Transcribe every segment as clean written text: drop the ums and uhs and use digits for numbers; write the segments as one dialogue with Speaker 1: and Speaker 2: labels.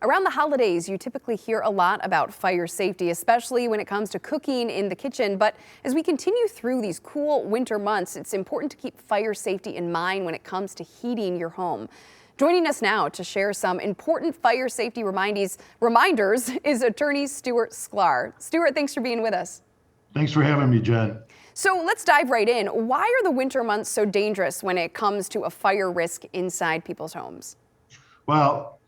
Speaker 1: Around the holidays, you typically hear a lot about fire safety, especially when it comes to cooking in the kitchen. But as we continue through these cool winter months, it's important to keep fire safety in mind when it comes to heating your home. Joining us now to share some important fire safety reminders is attorney Stuart Sklar. Stuart, thanks for being with us.
Speaker 2: Thanks for having me, Jen.
Speaker 1: So let's dive right in. Why are the winter months so dangerous when it comes to a fire risk inside people's homes?
Speaker 2: Well,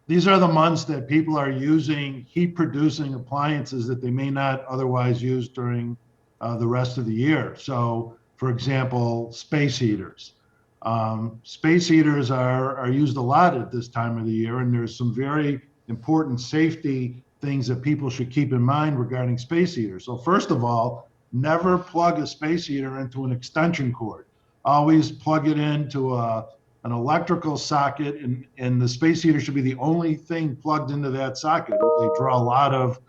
Speaker 2: these are the months that people are using heat-producing appliances that they may not otherwise use during the rest of the year. So, for example, space heaters. Space heaters are used a lot at this time of the year, and there's some very important safety things that people should keep in mind regarding space heaters. So first of all, never plug a space heater into an extension cord. Always plug it into an electrical socket, and the space heater should be the only thing plugged into that socket. They draw a lot of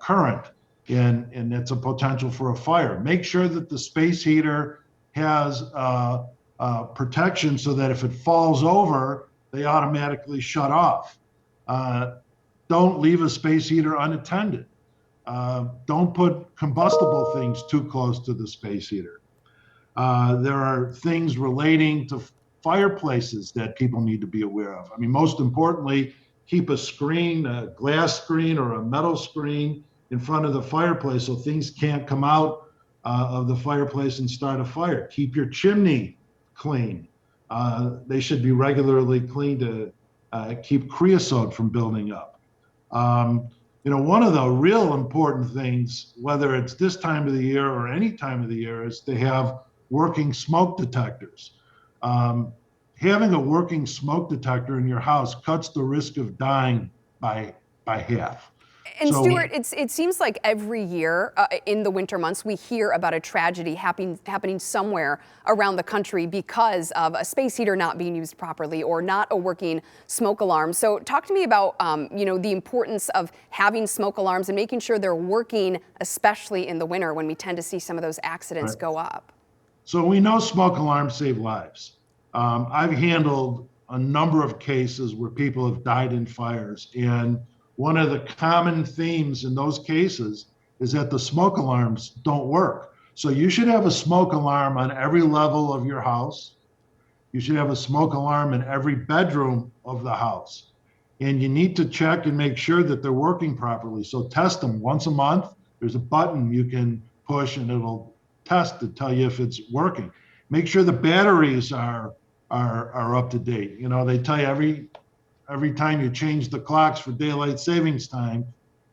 Speaker 2: current, and it's a potential for a fire. Make sure that the space heater has protection so that if it falls over, they automatically shut off. Don't leave a space heater unattended. Don't put combustible things too close to the space heater. There are things relating to fireplaces that people need to be aware of. I mean, most importantly, keep a screen, a glass screen or a metal screen in front of the fireplace so things can't come out of the fireplace and start a fire. Keep your chimney clean. They should be regularly cleaned to keep creosote from building up. One of the real important things, whether it's this time of the year or any time of the year, is to have working smoke detectors. Having a working smoke detector in your house cuts the risk of dying by half.
Speaker 1: And so, Stuart, it seems like every year in the winter months, we hear about a tragedy happening somewhere around the country because of a space heater not being used properly or not a working smoke alarm. So talk to me about, the importance of having smoke alarms and making sure they're working, especially in the winter when we tend to see some of those accidents go up.
Speaker 2: So we know smoke alarms save lives. I've handled a number of cases where people have died in fires, and one of the common themes in those cases is that the smoke alarms don't work. So you should have a smoke alarm on every level of your house. You should have a smoke alarm in every bedroom of the house. And you need to check and make sure that they're working properly. So test them once a month. There's a button you can push and it'll test to tell you if it's working. Make sure the batteries are up to date. They tell you every time you change the clocks for daylight savings time,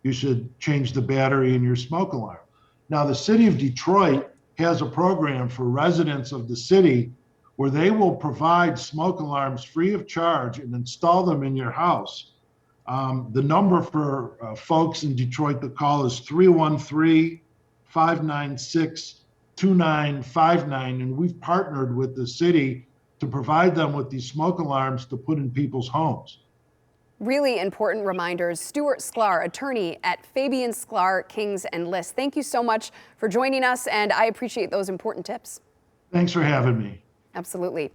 Speaker 2: you should change the battery in your smoke alarm. Now, the city of Detroit has a program for residents of the city where they will provide smoke alarms free of charge and install them in your house. The number for folks in Detroit to call is 313-596-2959, and we've partnered with the city to provide them with these smoke alarms to put in people's homes.
Speaker 1: Really important reminders. Stuart Sklar, attorney at Fabian Sklar, Kings and List. Thank you so much for joining us, and I appreciate those important tips.
Speaker 2: Thanks for having me.
Speaker 1: Absolutely.